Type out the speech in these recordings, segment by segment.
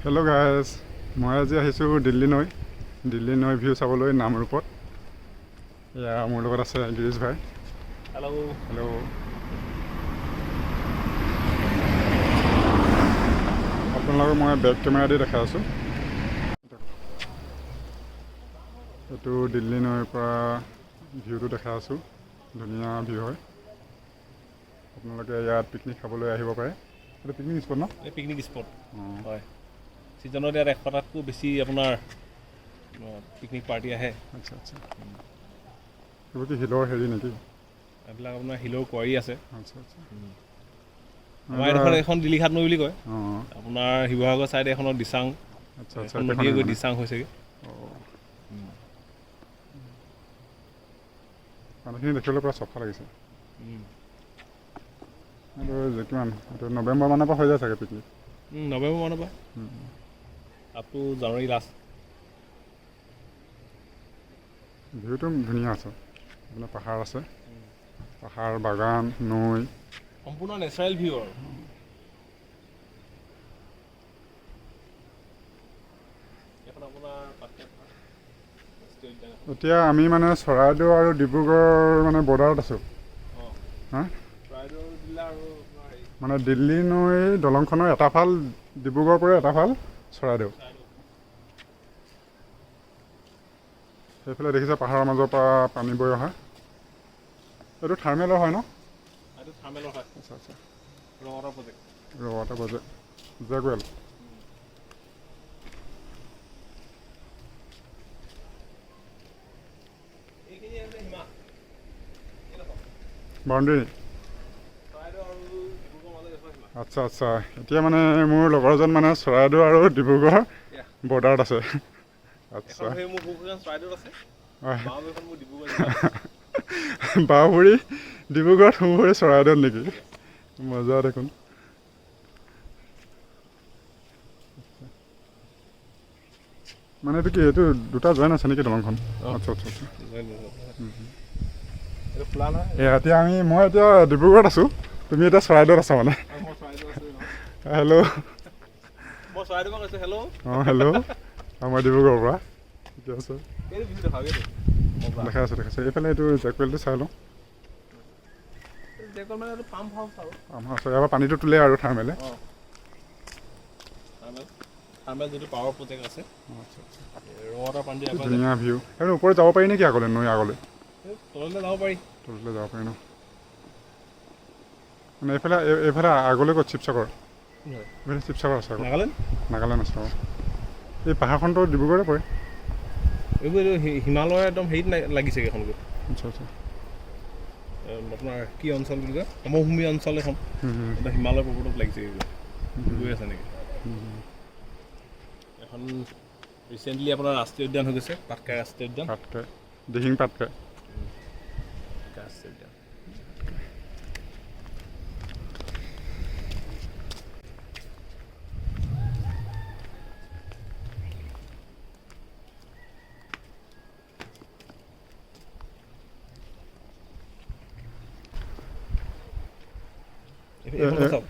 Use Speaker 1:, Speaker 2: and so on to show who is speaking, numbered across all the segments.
Speaker 1: Hello' guys, মই আজি আহিছোঁ দিল্লী নৈ ভিউ চাবলৈ নামৰূপত। এয়া মোৰ লগত আছে গিৰীশ ভাই। হেল্ল'। আপোনালোকক মই বেক কেমেৰা দি দেখাই আছোঁ। এইটো দিল্লী নৈৰ পৰা ভিউটো দেখাই আছোঁ। ধুনীয়া ভিউ হয়। আপোনালোকে ইয়াত পিকনিক খাবলৈ আহিব পাৰে। এইটো পিকনিক স্পট ন?
Speaker 2: পিকনিক স্পট হয়। ছিজনত ইয়াত 100টাতকৈ বেছি আপোনাৰ পিকনিক পাৰ্টি আহে।
Speaker 1: আচ্ছা। এইবোৰ কি শিলৰ হেৰি নেকি?
Speaker 2: এইবিলাক আপোনাৰ শিলৰ কোৱাৰী আছে।
Speaker 1: আচ্ছা।
Speaker 2: আমাৰ এইডোখৰ এখন দিলীঘাট নৈ বুলি কয়। আপোনাৰ শিৱসাগৰ ছাইডে এখনত দিচাং।
Speaker 1: আচ্ছা
Speaker 2: এখন নদীয়ে গৈ দিচাং হৈছেগৈ।
Speaker 1: মানুহখিনি দেখিবলৈ পুৰা চফা লাগিছে। এইটো কিমান এইটো নৱেম্বৰ মানৰ পৰা হৈ যায় চাগে পিকনিক?
Speaker 2: নৱেম্বৰ মানৰ পৰা আপ টু জানুৱাৰী লাষ্ট।
Speaker 1: ভিউটো ধুনীয়া আছে। আপোনাৰ পাহাৰ আছে, পাহাৰ, বাগান, নৈ,
Speaker 2: সম্পূৰ্ণ নেচাৰেল ভিউ আৰু।
Speaker 1: এতিয়া আমি মানে চৰাইদেউ আৰু ডিব্ৰুগড়ৰ মানে বৰ্ডাৰত আছোঁ। মানে দিল্লী নৈ দলংখনৰ এটা ফাল ডিব্ৰুগড় পৰে, এটা ফাল চৰাইদেউ। সেইফালে দেখিছে পাহাৰৰ মাজৰ পৰা পানী বৈ অহা। এইটো থাৰ্মেলৰ হয় ন? আচ্ছা। ৱাটাৰ প্ৰজেক্ট জেগুৱেল। বাউণ্ডেৰী। আচ্ছা। এতিয়া মানে মোৰ লগৰজন মানে চৰাইদেউ আৰু ডিব্ৰুগড় বৰ্ডাৰত আছে। আচ্ছা। বাওঁভৰি ডিব্ৰুগড়, সোঁভৰি চৰাইদেউত নেকি? মজা দেখোন। মানে এইটো কি, এইটো দুটা জইন আছে নেকি দলংখন? আচ্ছা। এতিয়া মই এতিয়া ডিব্ৰুগড়ত আছোঁ, তুমি এতিয়া চৰাইদেউত আছা মানে? হেল্ল'। হেল্ল'। মই ডিব্ৰুগড়ৰ পৰা। ঠিকে আছে, দেখাই আছোঁ। এইফালে এইটো জেকুৱেলটো চাই লওঁ। ইয়াৰ পৰা পানীটো তোলে আৰু থাৰ্মেলে।
Speaker 2: যিটো পাৱাৰ প্ৰজেক্ট আছে।
Speaker 1: ধুনীয়া ভিউ। আৰু ওপৰত যাব পাৰি নেকি আগলৈ, নৈ আগলৈ?
Speaker 2: তললৈ যাব পাৰি
Speaker 1: ন? মানে এইফালে আগলৈ ক'ত? শিৱসাগৰ? শিৱসাগৰ আছে আকৌ। নাগালেণ্ড আছে। এই পাহাৰখনটো ডিব্ৰুগড়ে পৰে।
Speaker 2: এইবোৰ হিমালয়ৰ একদম হেৰিত লাগিছেগৈ এখনগৈ।
Speaker 1: আচ্ছা।
Speaker 2: আপোনাৰ কি অঞ্চল বুলি কয়? সমভূমি অঞ্চল এখন। হিমালয় পৰ্বতত লাগিছেগৈ গৈ আছে নেকি? এখন ৰিচেণ্টলি আপোনাৰ ৰাষ্ট্ৰীয় উদ্যান হৈ গৈছে, পাটকাই ৰাষ্ট্ৰীয় উদ্যান।
Speaker 1: দিহিং পাটকাই
Speaker 2: ৰাষ্ট্ৰীয় উদ্যান।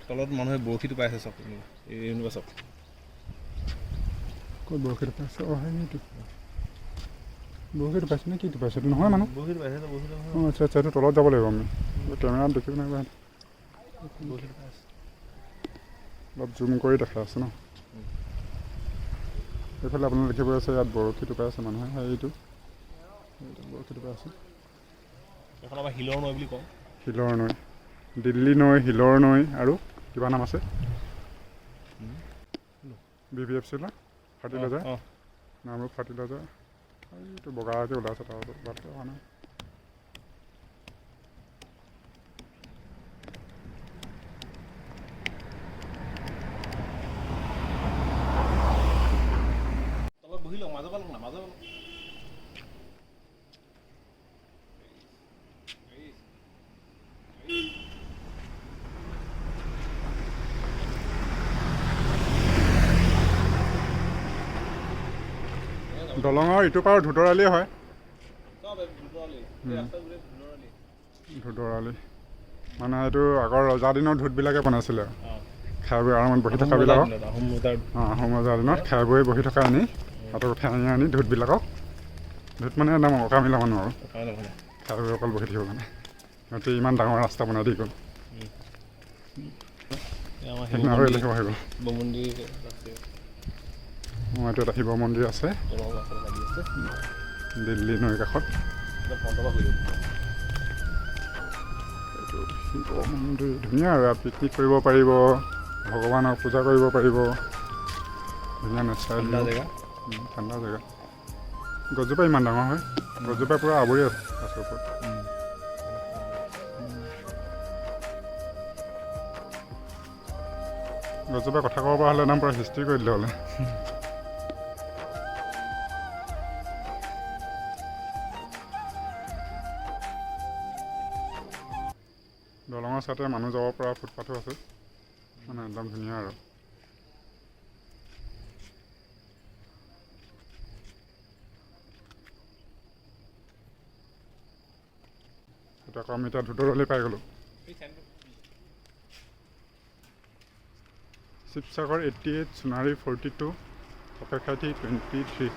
Speaker 2: তলত মানুহে বৰশীটো পাইছে চাওক, এনেকুৱা চাওক।
Speaker 1: ক'ত বৰশীটো পাইছে? বৰশীটো পাইছে নে কিটো পাইছে? এইটো নহয় মানুহ। আচ্ছা। এইটো তলত যাব লাগিব আমি। কেমেৰাত দেখিব নাই। অলপ জুম কৰি দেখাই আছে ন? এইফালে আপোনালোকে দেখিব আছে, ইয়াত বৰশীটো পাই আছে মানুহে। এইটো বৰশীটো পাই আছে।
Speaker 2: এখন আমাৰ শিলৰ নৈ বুলি কওঁ।
Speaker 1: শিলৰ নৈ, দিল্লী নৈ, শিলৰ নৈ আৰু কিবা নাম আছে? BBFC ন? Fertilizer, Namrup fertilizer. এইটো বগাকৈ ওলাইছে, তাৰ ভালকৈ হোৱা নাই।
Speaker 2: তলত বহি লওক, মাজৰ পৰা লওক না, মাজৰ পৰা লওক।
Speaker 1: দলঙৰ ইটো পাৰ ধুতৰালি হয়। ধুতৰালি মানে এইটো আগৰ ৰজা দিনৰ ধুতবিলাকে বনাইছিলে। খাই বৈ আৰামত বহি থকাবিলাকক
Speaker 2: আহোম ৰজাৰ
Speaker 1: আহোম ৰজাৰ দিনত খাই বৈ বহি থকা আনি হাতত উঠাই আনি ধূতবিলাকক ধূত মানে একদম অকামিলা মানুহ আৰু খাই বৈ অকল বহি থাকিব মানে সিহঁতে ইমান ডাঙৰ ৰাস্তা বনাই দি গ'ল আৰু লিখিব আহিব এইটো এটা শিৱ মন্দিৰ আছে দিল্লী নৈৰ কাষত এইটো শিৱ মন্দিৰ ধুনীয়া আৰু পিকনিক কৰিব পাৰিব ভগৱানক পূজা কৰিব পাৰিব ধুনীয়া নেচাৰেল জেগা ঠাণ্ডা জেগা গছজোপা ইমান ডাঙৰ হয় গছজোপা পূৰা আৱৰি আছে ওপৰত গছজোপা কথা ক'ব পৰা হ'লে একদম পূৰা হিষ্ট্ৰী কৰি দিলে হ'লে দলঙৰ চাইডে মানুহ যাব পৰা ফুটপাথো আছে মানে একদম ধুনীয়া আৰু এতিয়া আকৌ আমি এতিয়া ধুতৰলি পাই গ'লোঁ শিৱসাগৰ 88 সোণাৰী 42 অপেক্ষাৰ্থী 23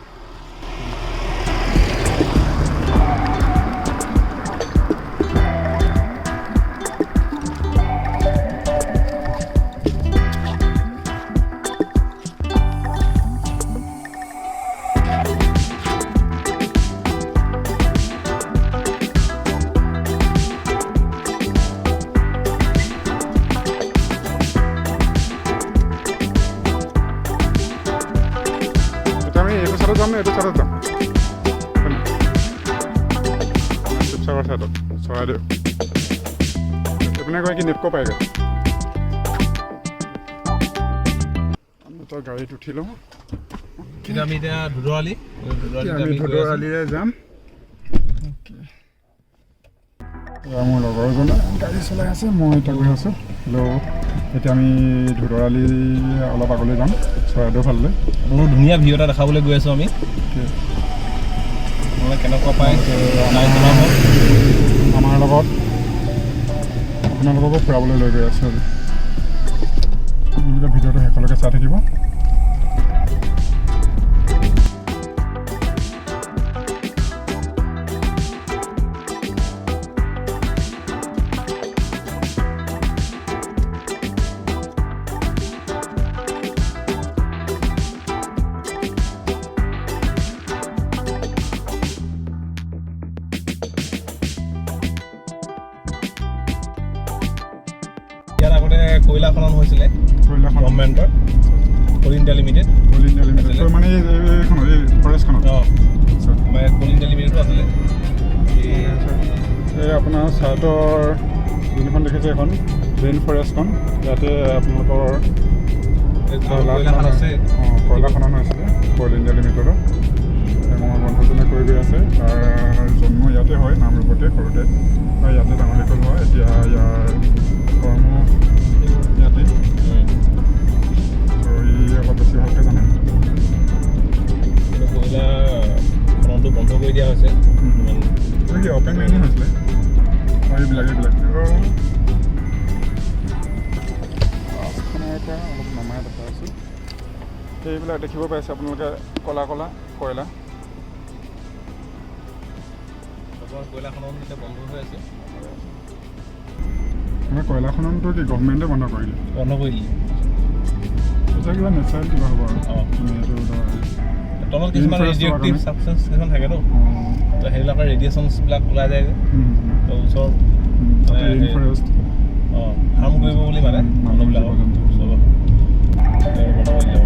Speaker 1: যাম নে এইটো চাইডত যাম শিৱসাগৰ চাইডত চৰাইদেউ এইপিনে গৈ কি নেপকো পায়গৈ আমি তো গাড়ীত উঠি লওঁ
Speaker 2: আমি এতিয়া
Speaker 1: ধুদৰালিৰে যাম মোৰ লগৰজনে গাড়ী চলাই আছে মই এতিয়া গৈ আছোঁ এতিয়া আমি ধুদৰালি অলপ আগলৈ যাম চৰাইদেউ ফাললৈ
Speaker 2: বহুত ধুনীয়া ভিউ এটা দেখাবলৈ গৈ আছোঁ আমি কেনেকুৱা পায়
Speaker 1: আমাৰ লগত আপোনালোককো ফুৰাবলৈ লৈ গৈ আছোঁ আপোনালোকে ভিডিঅ'টো শেষলৈকে চাই থাকিব
Speaker 2: আগতে কয়লা খনন হৈছিলে গভৰ্ণমেণ্টৰ কোল ইণ্ডিয়া লিমিটেড
Speaker 1: মানে এইখন ফৰেষ্টখনত
Speaker 2: আমাৰ কোল ইণ্ডিয়া লিমিটেডো আছিলে
Speaker 1: এই আপোনাৰ চাইটৰ যোনখন দেখিছে এখন ৰেইন ফৰেষ্টখন ইয়াতে আপোনালোকৰ কয়লা খনন হৈছিলে কোল ইণ্ডিয়া লিমিটেডৰ মোৰ বন্ধুজনে কৰি গৈ আছে তাৰ জন্ম ইয়াতে হয় নামৰূপতে সৰুতে ইয়াতে ডাঙৰ দীঘল হয় এতিয়া ইয়াৰ কৰ্ম ইয়াতে ত' ই অলপ বেছি ভালকৈ জানে
Speaker 2: কয়লা খননটো বন্ধ কৰি দিয়া হৈছে
Speaker 1: কি অপেন মাইনিং হৈছিলে এইবিলাক ৰাস্তাখনৰ পৰা অলপ নমাই দেখা আছোঁ এইবিলাক দেখিব পাইছে আপোনালোকে ক'লা ক'লা কয়লা
Speaker 2: কয়লা খনন এতিয়া বন্ধ হৈ আছে
Speaker 1: কয়লা খননটো কি গভৰ্ণমেণ্টে বন্ধ কৰি দিলে এতিয়া কিবা নেচাৰেল কিবা হ'ব আৰু
Speaker 2: তলত কিছুমান ৰেডিঅ'এক্টিভ ছাবষ্টেঞ্চ কিছুমান থাকে তো সেইবিলাকৰ ৰেডিয়েশ্যনছবিলাক ওলাই যায় যে ওচৰ হাৰ্ম কৰিব বুলি মানে মানুহবিলাকক চব বন্ধ কৰি দিলে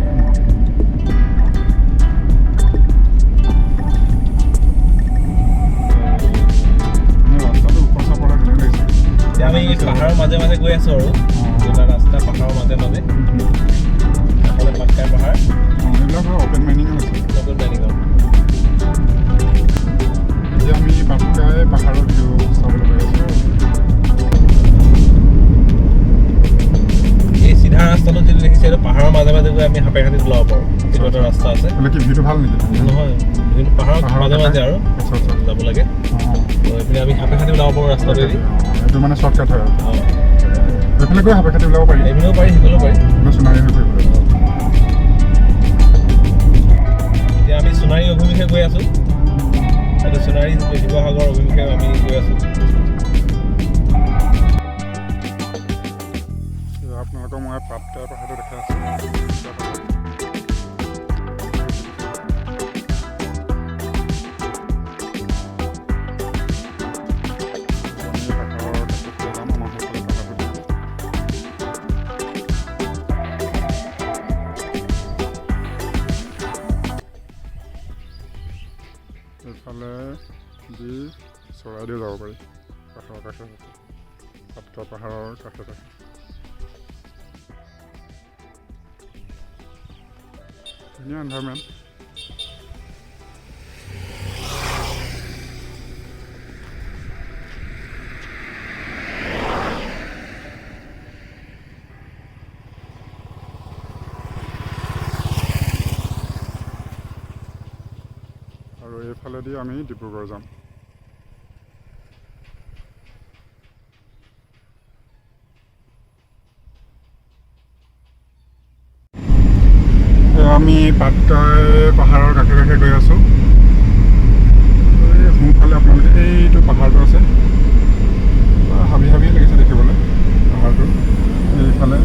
Speaker 2: আমি পাহাৰৰ মাজে মাজে গৈ আছোঁ আৰু এটা ৰাস্তা পাহাৰৰ মাজে মাজে এফালে পাটকাই পাহাৰ
Speaker 1: এইবিলাক অপেন মাইনিং আছে
Speaker 2: অপেন মাইনিং
Speaker 1: এতিয়া আমি পাটকাই পাহাৰৰ ভিউ চাবলৈ গৈ আছোঁ
Speaker 2: এই চিধা ৰাস্তাটো যদি দেখিছে এইটো পাহাৰৰ মাজে মাজে গৈ আমি সাপে খাটিত ওলাব পাৰোঁ এইটো এটা ৰাস্তা আছে
Speaker 1: কি ভিউটো ভাল নেকি
Speaker 2: নহয় কিন্তু পাহাৰৰ মাজে মাজে আৰু যাব লাগে তো এইপিনে আমি সাপে খাটি ওলাব পাৰোঁ ৰাস্তাটোৱেদি
Speaker 1: এইটো মানে শ্বৰ্টকাট হয় সেইফালে গৈ হাবে কাটি ওলাব পাৰি
Speaker 2: এইপিনেও পাৰি সিফালেও পাৰি
Speaker 1: সোণাৰী হৈ পৰিব
Speaker 2: এতিয়া আমি সোণাৰী অভিমুখে গৈ আছোঁ এইটো সোণাৰী শিৱসাগৰ অভিমুখে আমি গৈ আছোঁ
Speaker 1: আপোনালোকক মই পাতকাই পাহাৰটো দেখাই আছোঁ এইফালে দি চৰাইদেউ যাব পাৰি কাষৰ কাষে পাতকা পাহাৰৰ কাষে কাষে ধুনীয়া এনভাইৰমেণ্ট আৰু এইফালেদি আমি ডিব্ৰুগড় যাম আমি পাতকাই পাহাৰৰ কাষে কাষে গৈ আছোঁ এই সোঁফালে আপোনালোকে এইটো পাহাৰটো আছে হাবি হাবিয়ে লাগিছে দেখিবলৈ পাহাৰটো এইফালে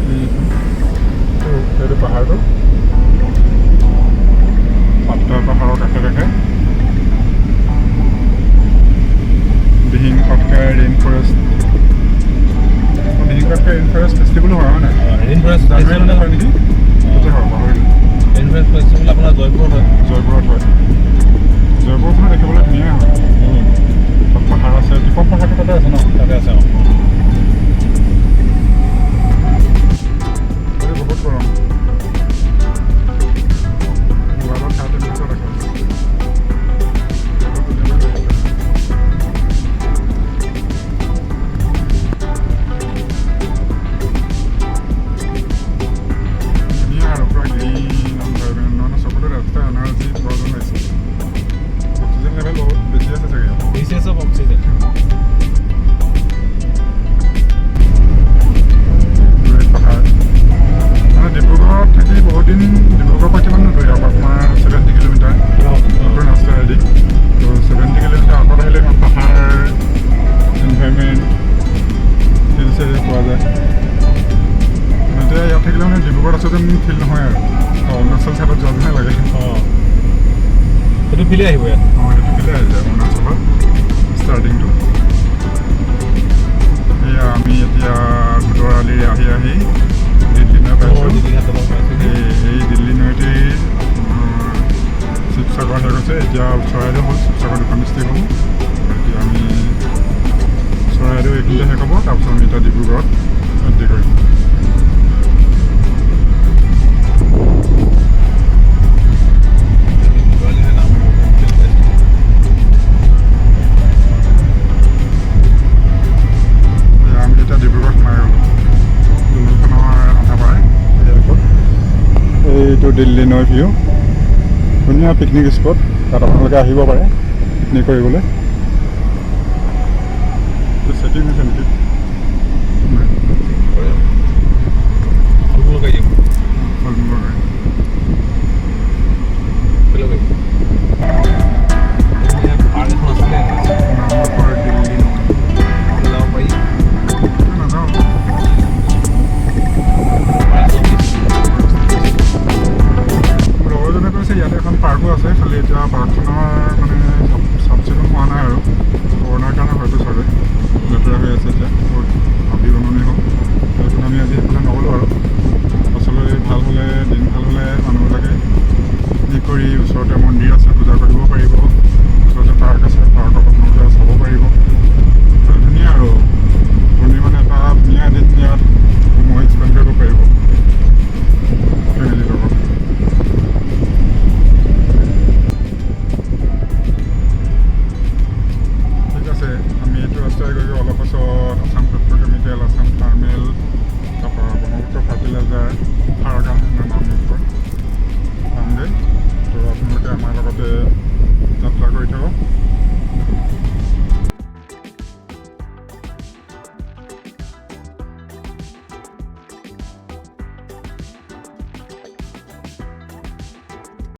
Speaker 1: এইটো পাহাৰটো পাতকাই পাহাৰৰ কাষে কাষে Dihing Patkai rain forest Dihing Patkai rain forest ফেষ্টিভেলো হয় মানে
Speaker 2: ৰেইন ফৰেষ্ট
Speaker 1: জানুৱাৰীতে হয় নেকি তাতে হয় পাহৰিলোঁ
Speaker 2: ৰেইন ফৰেষ্ট ফেষ্টিভেল আপোনাৰ জয়পুৰত হয়
Speaker 1: জয়পুৰখনো দেখিবলৈ ধুনীয়া হয় তাত পাহাৰ আছে দীপক পাহাৰটো তাতে আছে ন
Speaker 2: তাতে আছে
Speaker 1: বহুত গৰম মোবাইলত চাই টেম্পাৰেচাৰ দেখা ধুনীয়া আৰু পুৰা গ্ৰীণ এনভাইৰমেণ্ট চবতে ৰাস্তা এনাৰ্জি প্ৰয়োজন হৈছে অক্সিজেন লেভেল বহুত বেছি আছে চাগে
Speaker 2: ৰিচেছ অফ অক্সিজেন
Speaker 1: পাহাৰ মানে ডিব্ৰুগড়ত থাকি বহুত দিন ডিব্ৰুগড়ৰ পৰা কিমান দূৰ আপোনাৰ 70 কিলোমিটাৰ নতুন ৰাস্তাইদি তো 70 কিলোমিটাৰ আগত আহিলে ইমান পাহাৰ এনভাইৰমেণ্ট হিলছ এৰিয়া পোৱা যায় এতিয়া ইয়াত থাকিলে মানে ডিব্ৰুগড়ত আছোঁ যেন ফিল নহয় আৰু অৰুণাচল চাইডত যোৱা যেনহে লাগে
Speaker 2: সেইটো ফিলে আহিব ইয়াত
Speaker 1: সেইটো ফিলে আহি যায় অৰুণাচলত ষ্টাৰ্টিংটো এয়া আমি এতিয়া ঘুদৰালি আহি আহি দিল্লী নৈ পাইছোঁ এই দিল্লী নৈতে শিৱসাগৰ হৈ গৈছে এতিয়া চৰাইদেউ হ'ল শিৱসাগৰ দুখন ডিষ্ট্ৰিক্ট হ'ল এতিয়া আমি চৰাইদেউ এইখিনিতে শেষ হ'ব তাৰপিছত আমি এতিয়া ডিব্ৰুগড়ত এণ্ট্ৰি কৰিম এইটো দিল্লী নৈ ভিউ ধুনীয়া পিকনিক স্পট তাত আপোনালোকে আহিব পাৰে পিকনিক কৰিবলৈ ছেটিং হৈছে নেকি
Speaker 2: ফল মূলৰ